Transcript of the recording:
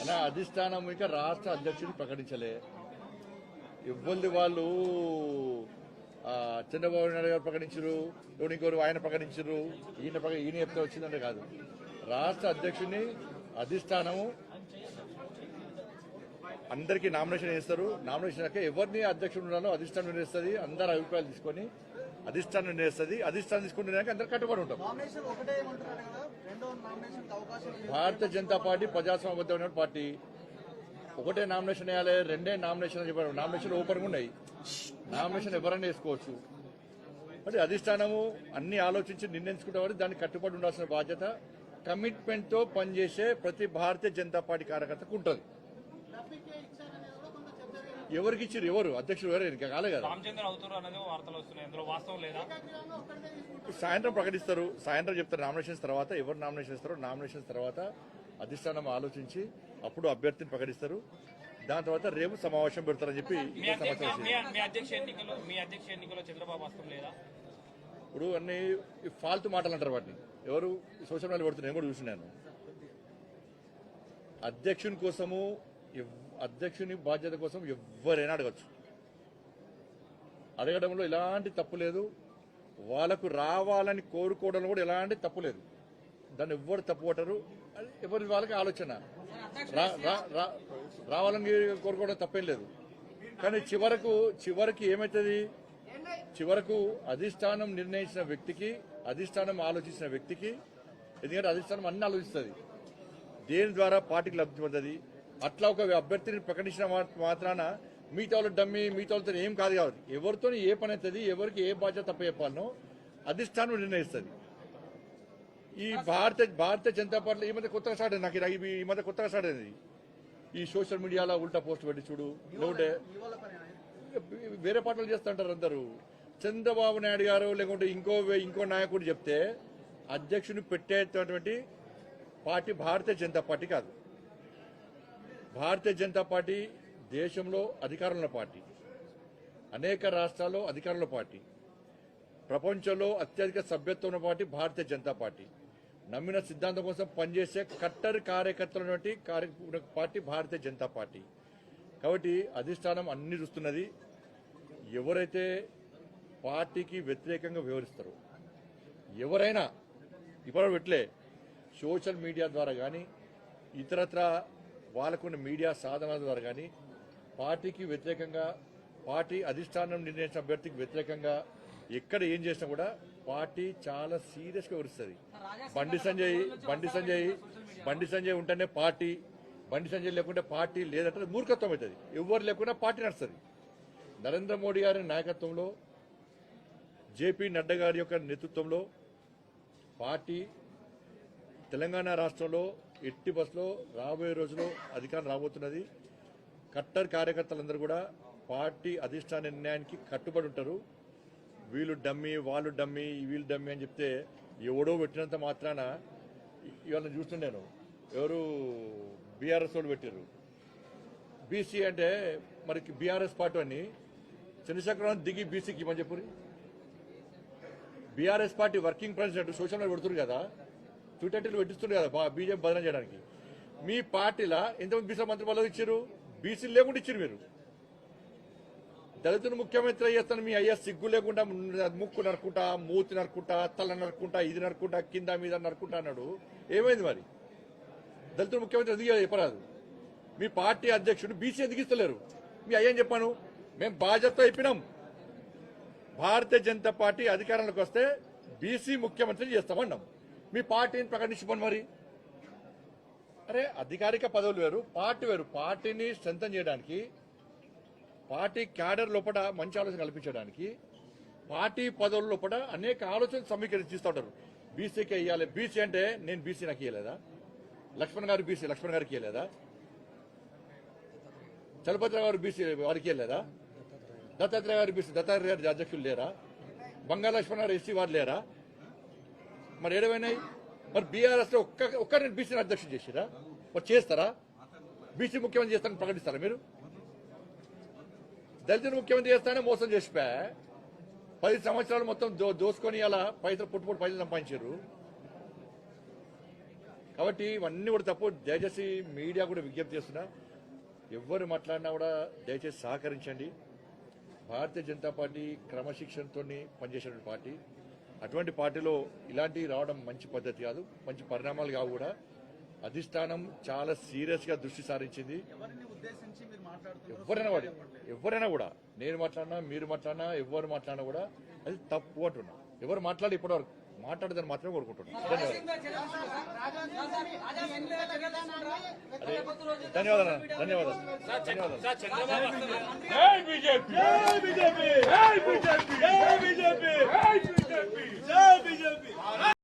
అలా అధిష్టానం ఇక రాష్ట్ర అధ్యక్షుడిని ప్రకటించలే. ఇవ్వంది వాళ్ళు చంద్రబాబు నాయుడు గారు ప్రకటించరు, ఇంకోరు ఆయన ప్రకటించరు, ఈయన చెప్తే వచ్చిందంటే కాదు. రాష్ట్ర అధ్యక్షుడిని అధిష్టానము అందరికీ నామినేషన్ చేస్తారు. నామినేషన్ ఎవరిని అధ్యక్షుడు ఉండాలో అధిష్టానం నిర్ణయిస్తుంది. అందరు అభిప్రాయాలు తీసుకొని అధిష్టానం నిర్ణయిస్తుంది. అధిష్టానం తీసుకుంటున్నాక అందరు కట్టుబడి ఉంటాం. Bharatiya Janata party ప్రజాస్వామ్యబద్ధమైన party. ఒకటే నామినేషన్ వేయాలి, రెండే నామినేషన్ చెప్పారు. నామినేషన్ ఓపెన్గా ఉన్నాయి. నామినేషన్ ఎవరైనా వేసుకోవచ్చు. అంటే అధిష్టానము అన్ని ఆలోచించి నిర్ణయించుకుంటే దానికి కట్టుబడి ఉండాల్సిన బాధ్యత కమిట్మెంట్ తో పనిచేసే ప్రతి భారతీయ జనతా పార్టీ కార్యకర్తకు ఉంటుంది. ఎవరికి ఇచ్చారు? ఎవరు అధ్యక్షుడు? ఎవరు ఇంకా కాలే కదా. సాయంత్రం ప్రకటిస్తారు. సాయంత్రం చెప్తారు నామినేషన్స్ తర్వాత. ఎవరు నామినేషన్ ఇస్తారో నామినేషన్స్ తర్వాత అధిష్టానం ఆలోచించి అప్పుడు అభ్యర్థిని ప్రకటిస్తారు. దాని తర్వాత రేపు సమావేశం పెడతారని చెప్పి ఇప్పుడు అన్ని ఫాల్తు మాటలు అంటారు. వాటిని ఎవరు సోషల్ మీడియాలో పెడుతున్నారు, నేను కూడా చూసినాను. అధ్యక్షుని కోసము, అధ్యక్షుని బాధ్యత కోసం ఎవరైనా అడగచ్చు. అడగడంలో ఎలాంటి తప్పు లేదు. వాళ్ళకు రావాలని కోరుకోవడంలో కూడా ఎలాంటి తప్పు లేదు. దాన్ని ఎవ్వరు తప్పు పట్టరు. ఎవరి వాళ్ళకి ఆలోచన. రావాలని కోరుకోవడం తప్పేం లేదు. కానీ చివరికి ఏమవుతుంది? చివరకు అధిష్టానం నిర్ణయించిన వ్యక్తికి, అధిష్టానం ఆలోచించిన వ్యక్తికి, ఎందుకంటే అధిష్టానం అన్ని ఆలోచిస్తుంది, దేని ద్వారా పార్టీకి లబ్ధి పొందది. అట్లా ఒక అభ్యర్థిని ప్రకటించిన మాత్రాన మిగతా వాళ్ళు డమ్మి, మిగతా వాళ్ళతో ఏం కాదు. కాబట్టి ఎవరితో ఏ పని అవుతుంది, ఎవరికి ఏ బాధ్యత తప్ప చెప్పాలనో అధిష్టానం నిర్ణయిస్తుంది. ఈ భారతీయ జనతా పార్టీ ఈ మధ్య కొత్తగా స్టార్ట్ అయింది. నాకు ఈ మధ్య కొత్తగా స్టార్ట్ అయింది. ఈ సోషల్ మీడియాలో ఉల్టా పోస్ట్ పెట్టి చూడు, లేకుంటే వేరే పార్టీలు చేస్తుంటారు అందరూ. చంద్రబాబు నాయుడు గారు లేకుంటే ఇంకో నాయకుడు చెప్తే అధ్యక్షుని పెట్టేటటువంటి పార్టీ భారతీయ జనతా పార్టీ కాదు. భారతీయ జనతా పార్టీ దేశంలో అధికారంలో పార్టీ, అనేక రాష్ట్రాల్లో అధికారంలో పార్టీ, ప్రపంచంలో అత్యధిక సభ్యత్వం ఉన్న పార్టీ భారతీయ జనతా పార్టీ. నమ్మిన సిద్ధాంతం కోసం పనిచేసే కట్టర్ కార్యకర్తల పార్టీ భారతీయ జనతా పార్టీ. కాబట్టి అధిష్టానం అన్ని చూస్తున్నది. ఎవరైతే పార్టీకి వ్యతిరేకంగా వ్యవహరిస్తారో ఎవరైనా ఇప్పుడు పెట్టలే సోషల్ మీడియా ద్వారా కానీ ఇతరత్ర వాళ్ళకున్న మీడియా సాధనాల ద్వారా కానీ పార్టీకి వ్యతిరేకంగా, పార్టీ అధిష్టానం నిర్ణయించిన అభ్యర్థికి వ్యతిరేకంగా ఎక్కడ ఏం చేసినా కూడా పార్టీ చాలా సీరియస్గా వ్యవహరిస్తుంది. బండి సంజయ్ ఉంటేనే పార్టీ, బండి సంజయ్ లేకుంటే పార్టీ లేదంటే మూర్ఖత్వం అవుతుంది. ఎవరు లేకుండా పార్టీ నడుస్తుంది. నరేంద్ర మోడీ గారి నాయకత్వంలో, జేపీ నడ్డా గారి యొక్క నేతృత్వంలో పార్టీ తెలంగాణ రాష్ట్రంలో ఎట్టి బస్సులో రాబోయే రోజుల్లో అధికారం రాబోతున్నది. కట్టర్ కార్యకర్తలందరూ కూడా పార్టీ అధిష్టాన నిర్ణయానికి కట్టుబడి ఉంటారు. వీళ్ళు డమ్మి, వాళ్ళు డమ్మి, వీళ్ళు డమ్మి అని చెప్తే ఎవడో పెట్టినంత మాత్రాన ఇవాళ చూస్తున్నాను. ఎవరు బీఆర్ఎస్ వాళ్ళు పెట్టారు. బీసీ అంటే మరి బీఆర్ఎస్ పార్టీ అని చంద్రశేఖరరావు దిగి బీసీకి ఇవ్వని చెప్పు. BRS party working president social media పెడుతున్నారు కదా, ట్విట్టర్లు పెట్టిస్తున్నారు కదా బీజేపీ బదనం చేయడానికి. మీ పార్టీలో ఎంతమంది బీసీ మంత్రి పదవులు ఇచ్చారు? బీసీలు లేకుండా ఇచ్చారు. మీరు దళితులు ముఖ్యమంత్రి చేస్తాను మీ అయ్యా సిగ్గు లేకుండా ముక్కు నరుకుంటా, మూతి నరుకుంటా, తల నరుకుంటా, ఇది నరుకుంటా, కింద మీద నరుకుంటా అన్నాడు. ఏమైంది మరి? దళితులు ముఖ్యమంత్రి ఎందుకు చెప్పరాదు? మీ పార్టీ అధ్యక్షుడు బీసీ ఎందుకు ఇస్తలేరు? మీ అయ్యని చెప్పాను. మేము బాధ్యత అయిపోయినాం. భారతీయ జనతా పార్టీ అధికారంలోకి వస్తే బీసీ ముఖ్యమంత్రి చేస్తామన్నాం. మీ పార్టీని ప్రకటించుకోండి మరి. అరే అధికారిక పదవులు వేరు, పార్టీ వేరు. పార్టీని స్ట్రెంథన్ చేయడానికి, పార్టీ క్యాడర్ లోపల మంచి ఆలోచన కల్పించడానికి, పార్టీ పదవుల లోపల అనేక ఆలోచనలు సమీకరిస్తూ ఉంటారు. బీసీకి ఇవ్వాలి, బీసీ అంటే నేను బీసీ నాకు ఇవ్వలేదా? లక్ష్మణ్ గారు బీసీ, లక్ష్మణ్ గారికి ఇవ్వలేదా? చలపతి గారు బీసీ, వారికి ఇవ్వలేదా? దత్తాత్రేయ గారు బీసీ, దత్తాత్రేయ గారి అధ్యక్షులు లేరా? బంగాళ లక్ష్మణ్ గారు ఎస్సీ వారు లేరా? మరి ఏడవైనాయి? మరి బీఆర్ఎస్ లో ఒక్కరిని బీసీని అధ్యక్షుడు చేసిరా? మరి చేస్తారా? బీసీ ముఖ్యమంత్రి చేస్తారని ప్రకటిస్తారా మీరు? దళితులు ముఖ్యమంత్రి చేస్తానే మోసం చేసిపోయా. 10 సంవత్సరాలు మొత్తం దోసుకొని అలా పైసలు పుట్టుపుట్టు పైసలు సంపాదించారు. కాబట్టి ఇవన్నీ కూడా తప్పు. దయచేసి మీడియా కూడా విజ్ఞప్తి చేస్తున్నా, ఎవరు మాట్లాడినా కూడా దయచేసి సహకరించండి. భారతీయ జనతా పార్టీ క్రమశిక్షణతో పనిచేసేటువంటి పార్టీ. అటువంటి పార్టీలో ఇలాంటివి రావడం మంచి పద్ధతి కాదు, మంచి పరిణామాలు కావు కూడా. అధిష్టానం చాలా సీరియస్గా దృష్టి సారించింది. ఎవరైనా కూడా నేను మాట్లాడినా, మీరు మాట్లాడినా, ఎవరు మాట్లాడినా కూడా అది తప్పు అంటున్నా. ఎవరు మాట్లాడి ఇప్పటివరకు మాట్లాడదని మాత్రమే కోరుకుంటున్నాను. ధన్యవాదాలు. ధన్యవాదాలు.